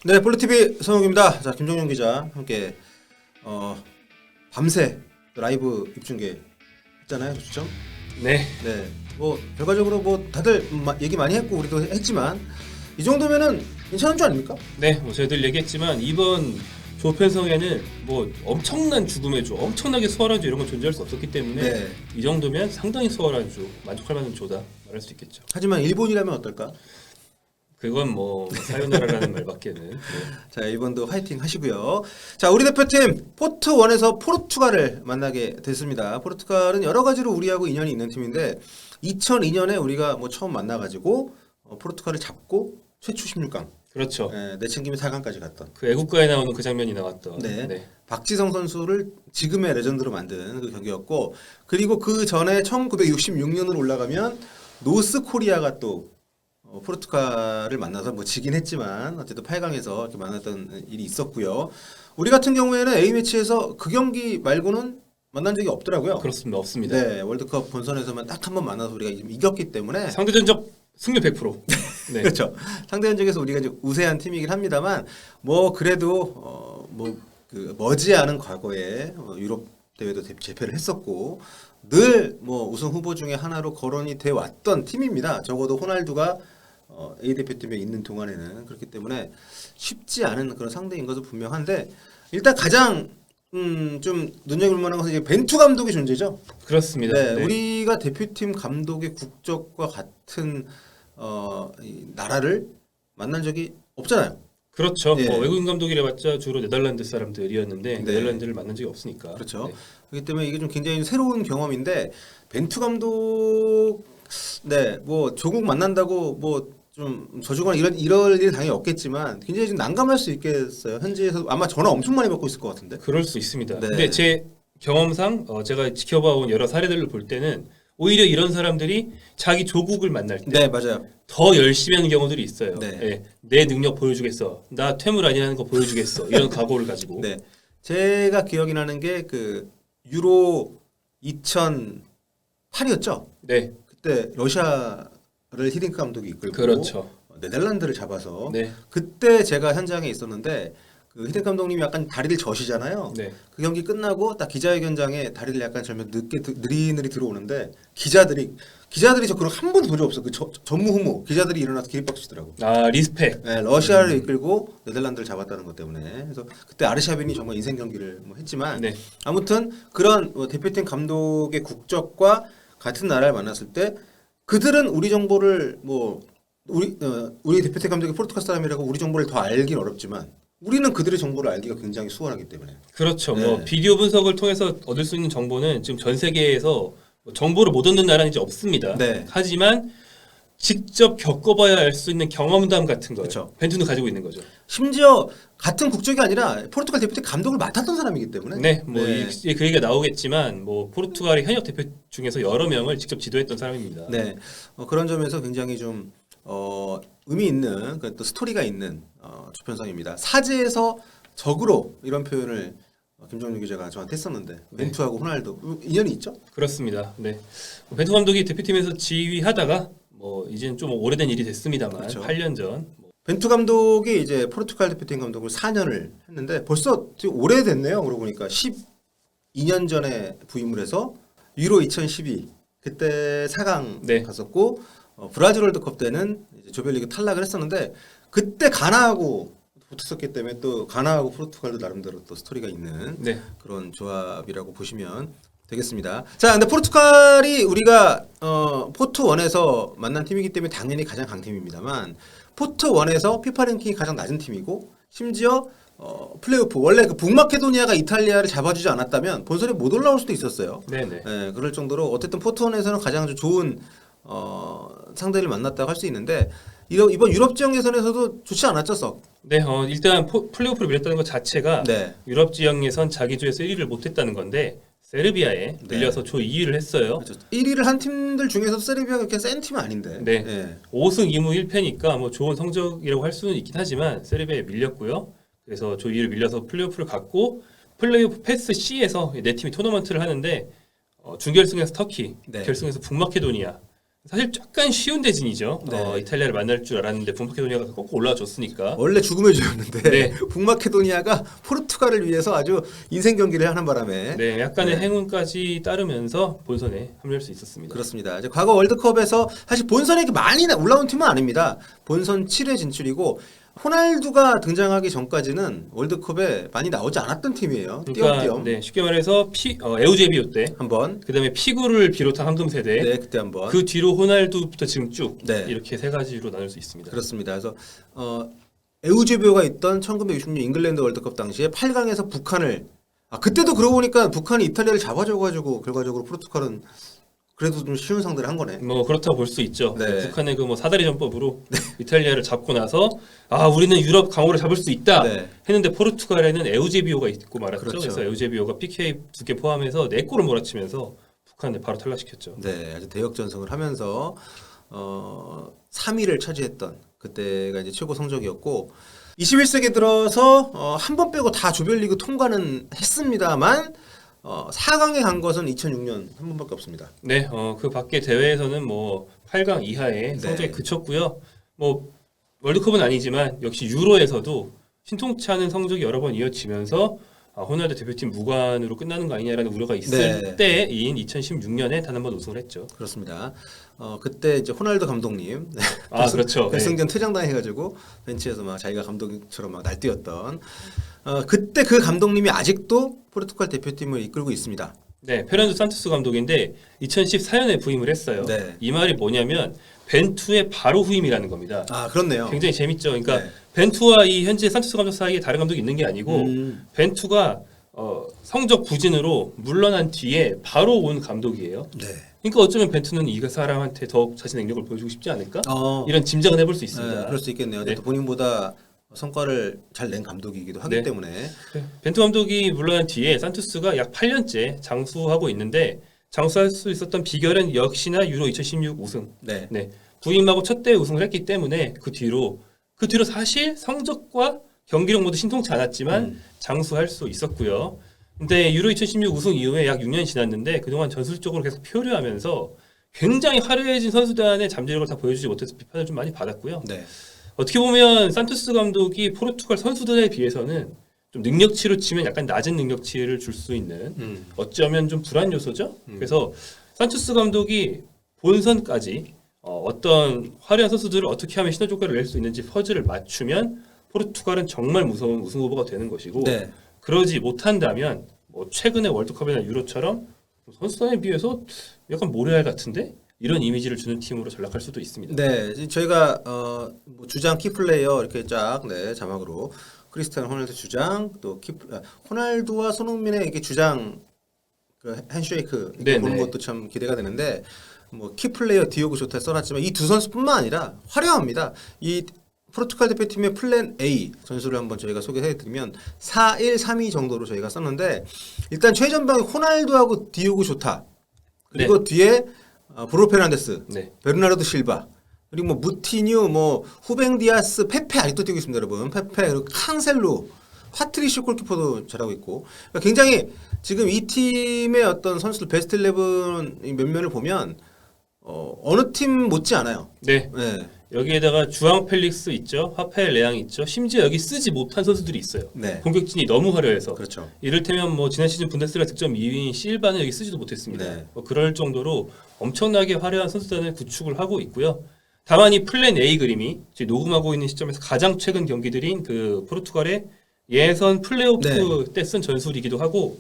네, 볼루TV 성욱입니다. 자, 김종용 기자 함께 밤새 라이브 입중계 했잖아요, 그렇죠? 네. 네, 뭐 결과적으로 뭐 다들 얘기 많이 했고 우리도 했지만 이 정도면은 괜찮은 줄 아닙니까? 네, 뭐 저희들 얘기했지만 이번 조편성에는 뭐 엄청난 죽음의 조, 엄청나게 수월한 조 이런 건 존재할 수 없었기 때문에 네. 이 정도면 상당히 수월한 조, 만족할 만한 조다 말할 수 있겠죠. 하지만 일본이라면 어떨까? 그건 뭐 사요나라라는 말밖에는. 네. 자, 일본도 화이팅 하시고요. 자, 우리 대표팀 포트1에서 포르투갈을 만나게 됐습니다. 포르투갈은 여러 가지로 우리하고 인연이 있는 팀인데 2002년에 우리가 뭐 처음 만나가지고 포르투갈을 잡고 최초 16강. 그렇죠. 내친김에 4강까지 갔던. 그 애국가에 나오는 그 장면이 나왔던. 네. 네. 박지성 선수를 지금의 레전드로 만든 그 경기였고, 그리고 그 전에 1966년으로 올라가면 노스 코리아가 또 포르투갈을 만나서 뭐 지긴 했지만 어쨌든 8강에서 이렇게 만났던 일이 있었고요. 우리 같은 경우에는 A매치에서 그 경기 말고는 만난 적이 없더라고요. 그렇습니다. 없습니다. 네, 월드컵 본선에서만 딱 한 번 만나서 우리가 이겼기 때문에 상대 전적 승률 100%. 네. 그렇죠. 상대 전적에서 우리가 이제 우세한 팀이긴 합니다만 뭐 그래도 뭐 그 머지않은 과거에 유럽 대회도 재패를 했었고 늘 뭐 우승 후보 중에 하나로 거론이 돼 왔던 팀입니다. 적어도 호날두가 A 대표팀에 있는 동안에는 그렇기 때문에 쉽지 않은 그런 상대인 것은 분명한데 일단 가장 좀 눈여겨볼 만한 것은 이제 벤투 감독의 존재죠. 그렇습니다. 네, 네. 우리가 대표팀 감독의 국적과 같은 이 나라를 만난 적이 없잖아요. 그렇죠. 예. 뭐 외국인 감독이라 봤자 주로 네덜란드 사람들이었는데 네. 네덜란드를 만난 적이 없으니까. 그렇죠. 네. 그렇기 때문에 이게 좀 굉장히 새로운 경험인데 벤투 감독 뭐 조국 만난다고 뭐 좀 저주거나 이럴 일 당연히 없겠지만 굉장히 좀 난감할 수 있겠어요. 현지에서 아마 전화 엄청 많이 받고 있을 것 같은데. 그럴 수 있습니다. 네. 근데 제 경험상 제가 지켜봐온 여러 사례들을 볼 때는 오히려 이런 사람들이 자기 조국을 만날 때 네, 맞아요. 더 열심히 하는 경우들이 있어요. 네. 예, 내 능력 보여주겠어. 나 퇴물 아니라는 거 보여주겠어. 이런 각오를 가지고. 네. 제가 기억이 나는 게 그 유로 2008이었죠. 네, 그때 러시아를 히딩크 감독이 이끌고 그렇죠. 네덜란드를 잡아서 네, 그때 제가 현장에 있었는데 그 히딩크 감독님이 약간 다리를 저시잖아요. 네. 그 경기 끝나고 딱 기자회견장에 다리를 약간 절면 늦게 느리느리 들어오는데 기자들이 저 그런 한 번도 본 적 없어. 그 전무후무 기자들이 일어나서 기립박수 치더라고. 아 리스펙. 네, 러시아를 이끌고 네덜란드를 잡았다는 것 때문에 그래서 그때 아르샤빈이 정말 인생 경기를 뭐 했지만 네, 아무튼 그런 대표팀 감독의 국적과 같은 나라를 만났을 때 그들은 우리 정보를 뭐 우리 대표팀 감독이 포르투갈 사람이라고 우리 정보를 더 알긴 어렵지만 우리는 그들의 정보를 알기가 굉장히 수월하기 때문에 그렇죠. 네. 뭐 비디오 분석을 통해서 얻을 수 있는 정보는 지금 전 세계에서 뭐 정보를 못 얻는 나라는 이제 없습니다. 네. 하지만 직접 겪어봐야 알 수 있는 경험담 같은 거예요. 그쵸. 벤투는 가지고 있는 거죠. 심지어 같은 국적이 아니라 포르투갈 대표팀 감독을 맡았던 사람이기 때문에 네, 뭐 그 얘기가 나오겠지만 뭐 포르투갈의 현역 대표 중에서 여러 명을 직접 지도했던 사람입니다. 네. 그런 점에서 굉장히 좀 의미 있는 그 또 스토리가 있는 조편성입니다. 사제에서 적으로 이런 표현을 김정준 기자가 저한테 했었는데 벤투하고 호날두 인연이 있죠? 그렇습니다. 네, 벤투 감독이 대표팀에서 지휘하다가 뭐 이제는 좀 오래된 일이 됐습니다만 그렇죠. 8년 전. 벤투 감독이 이제 포르투갈 대표팀 감독을 4년을 했는데 벌써 되게 오래됐네요. 그러고 보니까 12년 전에 부임을 해서 유로 2012 그때 4강 네. 갔었고 브라질 월드컵 때는 이제 조별리그 탈락을 했었는데 그때 가나하고 붙었었기 때문에 또 가나하고 포르투갈도 나름대로 또 스토리가 있는 네, 그런 조합이라고 보시면 되겠습니다. 자, 근데 포르투갈이 우리가 포트1에서 만난 팀이기 때문에 당연히 가장 강팀입니다만 포트1에서 피파 랭킹이 가장 낮은 팀이고 심지어 플레이오프 원래 그 북마케도니아가 이탈리아를 잡아주지 않았다면 본선에 못 올라올 수도 있었어요. 네, 네. 그럴 정도로 어쨌든 포트1에서는 가장 좋은 상대를 만났다고 할 수 있는데 이번 유럽 지역 예선에서도 좋지 않았죠, 썩. 네, 일단 플레이오프를 밀렸다는 것 자체가 네. 유럽 지역 예선 자기 조에서 1위를 못했다는 건데 세르비아에 밀려서 조 2위를 했어요. 그렇죠. 1위를 한 팀들 중에서 세르비아가 그렇게 센 팀은 아닌데. 네. 5승 2무 1패니까 뭐 좋은 성적이라고 할 수는 있긴 하지만 세르비아에 밀렸고요. 그래서 조 2위를 밀려서 플레이오프를 갔고 플레이오프 패스 C에서 네 팀이 토너먼트를 하는데 준결승에서 터키, 네. 결승에서 북마케도니아 사실 약간 쉬운 대진이죠. 네. 이탈리아를 만날 줄 알았는데 북마케도니아가 꼭 올라와줬으니까. 원래 죽음의 주였는데 네. 북마케도니아가 포르투갈을 위해서 아주 인생 경기를 하는 바람에 네, 약간의 네. 행운까지 따르면서 본선에 합류할 수 있었습니다. 그렇습니다. 이제 과거 월드컵에서 사실 본선에 이렇게 많이 올라온 팀은 아닙니다. 본선 7회 진출이고 호날두가 등장하기 전까지는 월드컵에 많이 나오지 않았던 팀이에요. 그러니까 띄엄띄엄 네, 쉽게 말해서 에우제비오 때, 한번 그다음에 피구를 비롯한 황금 세대, 네 그때 한번 그 뒤로 호날두부터 지금 쭉 네. 이렇게 세 가지로 나눌 수 있습니다. 그렇습니다. 그래서 에우제비오가 있던 1966 잉글랜드 월드컵 당시에 8강에서 북한을 그때도 그러고 보니까 북한이 이탈리아를 잡아줘가지고 결과적으로 포르투갈은 그래도 좀 쉬운 상대를 한 거네. 뭐 그렇다고 볼 수 있죠. 네. 북한의 그 뭐 사다리 전법으로 이탈리아를 잡고 나서 우리는 유럽 강호를 잡을 수 있다 네. 했는데 포르투갈에는 에우제비오가 있고 말았죠. 그렇죠. 그래서 에우제비오가 PK 2개 포함해서 4골을 몰아치면서 북한을 바로 탈락시켰죠. 네, 아주 대역전승을 하면서 3위를 차지했던 그때가 이제 최고 성적이었고 21세기 들어서 한 번 빼고 다 조별리그 통과는 했습니다만 4강에 간 것은 2006년 한 번밖에 없습니다. 네, 그 밖에 대회에서는 뭐 8강 이하의 네. 성적이 그쳤고요. 뭐 월드컵은 아니지만 역시 유로에서도 신통치 않은 성적이 여러 번 이어지면서 호날두 대표팀 무관으로 끝나는 거 아니냐라는 우려가 있을 네. 때인 2016년에 단 한 번 우승을 했죠. 그렇습니다. 그때 이제 호날두 감독님 그렇죠. 결승전 퇴장당해가지고 벤치에서 막 자기가 감독처럼 막 날뛰었던 그때 그 감독님이 아직도 포르투갈 대표팀을 이끌고 있습니다. 네, 페르난도 산토스 감독인데 2014년에 부임을 했어요. 네. 이 말이 뭐냐면 벤투의 바로 후임이라는 겁니다. 그렇네요. 굉장히 재밌죠. 그러니까 네. 벤투와 이 현재 산토스 감독 사이에 다른 감독이 있는 게 아니고 벤투가 성적 부진으로 물러난 뒤에 바로 온 감독이에요. 네. 그러니까 어쩌면 벤투는 이 사람한테 더욱 자신의 능력을 보여주고 싶지 않을까? 이런 짐작은 해볼 수 있습니다. 네, 그럴 수 있겠네요. 네. 또 본인보다 성과를 잘 낸 감독이기도 하기 네. 때문에 네. 벤투 감독이 물러난 뒤에 산토스가 약 8년째 장수하고 있는데 장수할 수 있었던 비결은 역시나 유로 2016 우승. 네. 네. 부임하고 첫 대회 우승을 했기 때문에 그 뒤로 사실 성적과 경기력 모두 신통치 않았지만 장수할 수 있었고요. 근데 유로 2016 우승 이후에 약 6년이 지났는데 그동안 전술적으로 계속 표류하면서 굉장히 화려해진 선수단의 잠재력을 다 보여주지 못해서 비판을 좀 많이 받았고요. 네. 어떻게 보면 산토스 감독이 포르투갈 선수들에 비해서는 좀 능력치로 치면 약간 낮은 능력치를 줄 수 있는 어쩌면 좀 불안 요소죠. 그래서 산토스 감독이 본선까지 어떤 화려한 선수들을 어떻게 하면 시너지 효과를 낼 수 있는지 퍼즐을 맞추면 포르투갈은 정말 무서운 우승 후보가 되는 것이고 네. 그러지 못한다면 뭐 최근의 월드컵이나 유로처럼 선수단에 비해서 약간 모래알 같은데 이런 이미지를 주는 팀으로 전락할 수도 있습니다. 네, 저희가 뭐 주장 키플레이어 이렇게 쫙 자막으로 크리스티아노 호날두 주장 또 호날두와 손흥민의 이렇게 주장 그 핸쉐이크 네, 보는 네. 것도 참 기대가 되는데 뭐 키플레이어 디오고 조타 써놨지만 이 두 선수뿐만 아니라 화려합니다. 이 포르투갈 대표팀의 플랜 A 전술을 한번 저희가 소개해드리면 4-1-3-2 정도로 저희가 썼는데 일단 최전방에 호날두하고 디오고 조타 그리고 뒤에 브루노 페르난데스, 네. 베르나르도 실바 그리고 뭐 무티뉴, 뭐 후뱅 디아스, 페페 아직도 뛰고 있습니다, 여러분. 페페 그리고 칸셀루, 파트리시오 골키퍼도 잘하고 있고 그러니까 굉장히 지금 이 팀의 어떤 선수들 베스트 11 면면을 보면 어느 팀 못지 않아요. 네. 네. 여기에다가 주앙 펠릭스 있죠, 화페 레앙 있죠. 심지어 여기 쓰지 못한 선수들이 있어요. 네. 공격진이 너무 화려해서. 그렇죠. 이를테면 뭐 지난 시즌 분데스리가 득점 2위인 실바는 여기 쓰지도 못했습니다. 네. 뭐 그럴 정도로 엄청나게 화려한 선수단을 구축을 하고 있고요. 다만 이 플랜 A 그림이 지금 녹음하고 있는 시점에서 가장 최근 경기들인 그 포르투갈의 예선 플레이오프 네. 때 쓴 전술이기도 하고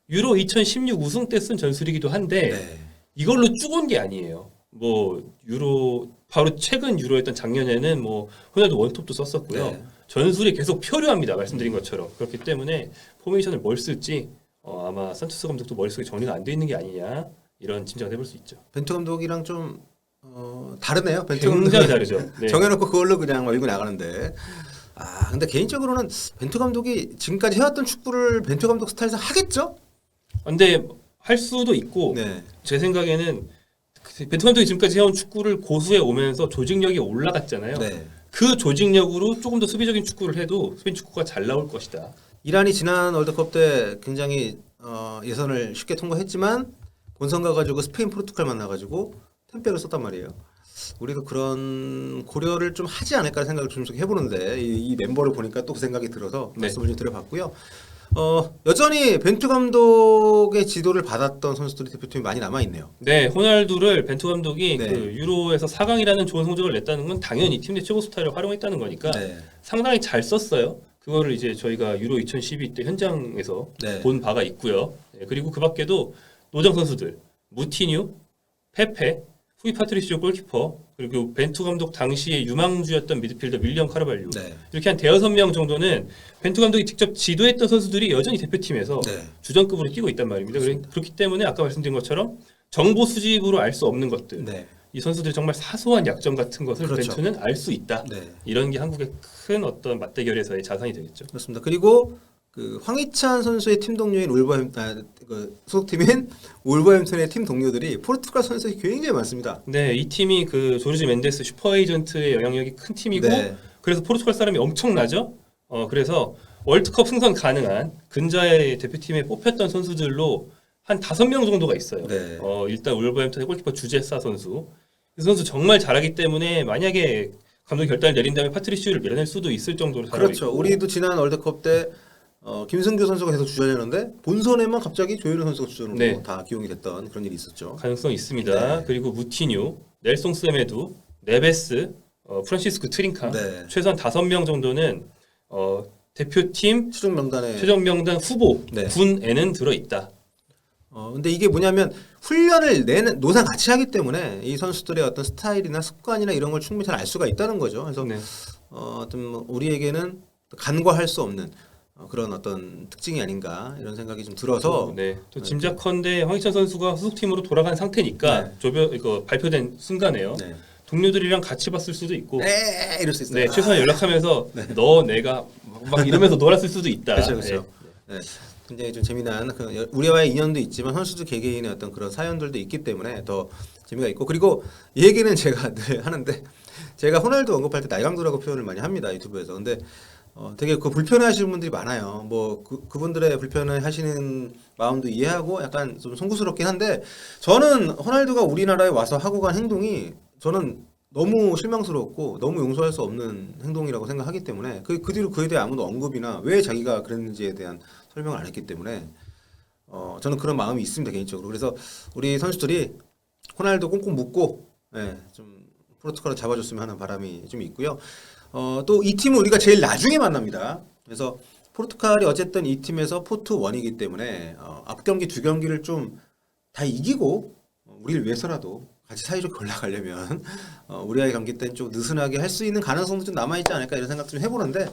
유로 2016 우승 때 쓴 전술이기도 한데 네. 이걸로 쭉 온 게 아니에요. 뭐 유로 바로 최근 유로였던 작년에는 뭐 호날두 원톱도 썼었고요. 네. 전술이 계속 표류합니다. 말씀드린 것처럼. 그렇기 때문에 포메이션을 뭘 쓸지 아마 산토스 감독도 머릿속에 정리가 안 돼 있는 게 아니냐 이런 짐작을 해볼 수 있죠. 벤투 감독이랑 좀 다르네요. 벤투 굉장히 감독은 다르죠. 네. 정해놓고 그걸로 그냥 밀고 나가는데 근데 개인적으로는 벤투 감독이 지금까지 해왔던 축구를 벤투 감독 스타일에서 하겠죠? 근데 할 수도 있고 네. 제 생각에는 벤투 감독이 지금까지 해온 축구를 고수해 오면서 조직력이 올라갔잖아요. 네. 그 조직력으로 조금 더 수비적인 축구를 해도 스페인 축구가 잘 나올 것이다. 이란이 지난 월드컵 때 굉장히 예선을 쉽게 통과했지만 본선 가가지고 스페인 포르투갈 만나가지고 템백을 썼단 말이에요. 우리도 그런 고려를 좀 하지 않을까 생각을 좀 해보는데 이 멤버를 보니까 또 그 생각이 들어서 네. 말씀을 좀 드려봤고요. 여전히 벤투 감독의 지도를 받았던 선수들이 대표팀이 많이 남아 있네요. 네, 호날두를 벤투 감독이 네. 그 유로에서 4강이라는 좋은 성적을 냈다는 건 당연히 팀 내 최고 스타를 활용했다는 거니까 네. 상당히 잘 썼어요. 그거를 이제 저희가 유로 2012 때 현장에서 네. 본 바가 있고요. 네, 그리고 그 밖에도 노장 선수들 무티뉴, 페페, 후이 파트리시오 골키퍼, 그리고 벤투 감독 당시에 유망주였던 미드필더 윌리엄 카르발류 네. 이렇게 한 대여섯 명 정도는 벤투 감독이 직접 지도했던 선수들이 여전히 대표팀에서 네. 주전급으로 뛰고 있단 말입니다. 그렇기 때문에 아까 말씀드린 것처럼 정보 수집으로 알 수 없는 것들, 네. 이 선수들의 정말 사소한 약점 같은 것을 그렇죠. 벤투는 알 수 있다. 네. 이런 게 한국의 큰 어떤 맞대결에서의 자산이 되겠죠. 그렇습니다. 그리고 그 황희찬 선수의 팀 동료인 그 소속팀인 울버햄튼의 팀 동료들이 포르투갈 선수들이 굉장히 많습니다. 네, 이 팀이 그 조르지 멘데스 슈퍼에이전트의 영향력이 큰 팀이고, 네. 그래서 포르투갈 사람이 엄청나죠. 그래서 월드컵 승선 가능한 근자의 대표팀에 뽑혔던 선수들로 한 5명 정도가 있어요. 네. 일단 울버햄튼의 골키퍼 주제사 선수. 이 선수 정말 잘하기 때문에 만약에 감독이 결단을 내린다면 파트리시오를 밀어낼 수도 있을 정도로 잘하고 그렇죠. 있고. 우리도 지난 월드컵 때 김승규 선수가 계속 주전이었는데 본선에만 갑자기 조현우 선수가 주전으로 네. 다 기용이 됐던 그런 일이 있었죠. 가능성 있습니다. 네. 그리고 무티뉴, 넬송 세메두, 네베스, 프란시스코 트링카 네. 최소한 5명 정도는 대표팀 최종 명단에 최종 명단 후보 네. 군에는 들어 있다. 근데 이게 뭐냐면 훈련을 내는 노상 같이 하기 때문에 이 선수들의 어떤 스타일이나 습관이나 이런 걸 충분히 잘 알 수가 있다는 거죠. 그래서 네. 어떤 뭐 우리에게는 간과할 수 없는 그런 어떤 특징이 아닌가 이런 생각이 좀 들어서 네. 또 짐작컨대 황희찬 선수가 소속팀으로 돌아간 상태니까 네. 이거 발표된 순간에요. 네. 동료들이랑 같이 봤을 수도 있고, 이럴 수 있어요. 네, 최소한 연락하면서 너 내가 막 이러면서 놀았을 수도 있다. 그렇죠, 그렇죠. 네. 굉장히 좀 재미난 우리와의 인연도 있지만 선수들 개개인의 어떤 그런 사연들도 있기 때문에 더 재미가 있고 그리고 이 얘기는 제가 늘 하는데 제가 호날두 언급할 때 날강도라고 표현을 많이 합니다 유튜브에서. 근데 되게 그 불편해하시는 분들이 많아요. 뭐 그분들의 불편해하시는 마음도 이해하고 약간 좀 송구스럽긴 한데 저는 호날두가 우리나라에 와서 하고 간 행동이 저는 너무 실망스럽고 너무 용서할 수 없는 행동이라고 생각하기 때문에 그 뒤로 그에 대해 아무도 언급이나 왜 자기가 그랬는지에 대한 설명을 안 했기 때문에 저는 그런 마음이 있습니다 개인적으로. 그래서 우리 선수들이 호날두 꽁꽁 묶고 좀 포르투갈을 잡아줬으면 하는 바람이 좀 있고요. 또 이 팀은 우리가 제일 나중에 만납니다. 그래서 포르투갈이 어쨌든 이 팀에서 포트 1이기 때문에 앞 경기 2경기를 좀 다 이기고 우리를 위해서라도 같이 사이좋게 올라가려면 우리와의 경기 때는 좀 느슨하게 할 수 있는 가능성도 좀 남아있지 않을까 이런 생각 좀 해보는데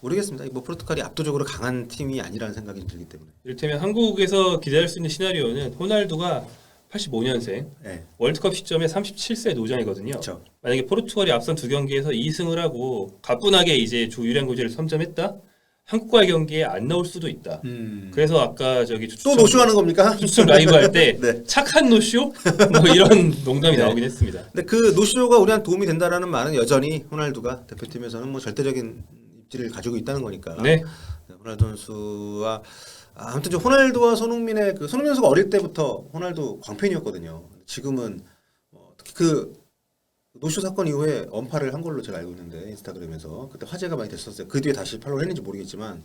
모르겠습니다. 뭐 포르투갈이 압도적으로 강한 팀이 아니라는 생각이 좀 들기 때문에. 이를테면 한국에서 기대할 수 있는 시나리오는 호날두가 85년생 네. 월드컵 시점에 37세 노장이거든요. 그렇죠. 만약에 포르투갈이 앞선 2경기에서 2승을 하고 가뿐하게 이제 유리한 고지를 선점했다. 한국과의 경기에 안 나올 수도 있다. 그래서 아까 저기 또 노쇼하는 겁니까? 추첨 라이브 할 때 네. 착한 노쇼? 뭐 이런 농담이 네. 나오긴 했습니다. 근데 그 노쇼가 우리한테 도움이 된다라는 말은 여전히 호날두가 대표팀에서는 뭐 절대적인 입지를 가지고 있다는 거니까. 네. 호날두 선수와 아무튼 좀 호날두와 손흥민의 손흥민 선수가 어릴 때부터 호날두 광팬이었거든요. 지금은 특히 그 노쇼 사건 이후에 언팔을 한 걸로 제가 알고 있는데 인스타그램에서 그때 화제가 많이 됐었어요. 그 뒤에 다시 팔로우를 했는지 모르겠지만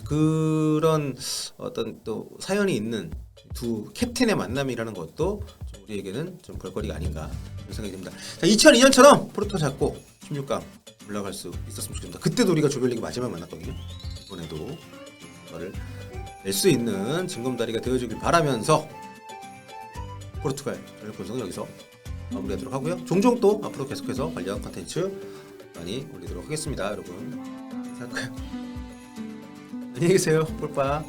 그런 어떤 또 사연이 있는 두 캡틴의 만남이라는 것도 좀 우리에게는 좀 볼거리가 아닌가 그런 생각이 듭니다. 자, 2002년처럼 포르투갈 잡고 16강 올라갈 수 있었으면 좋겠습니다. 그때도 우리가 조별리그 마지막 만났거든요. 이번에도 그거를 낼 수 있는 징검다리가 되어주길 바라면서 포르투갈 본성은 여기서 마무리하도록 하고요. 종종 또 앞으로 계속해서 관련 컨텐츠 많이 올리도록 하겠습니다. 여러분. 안녕히 계세요. 볼빠.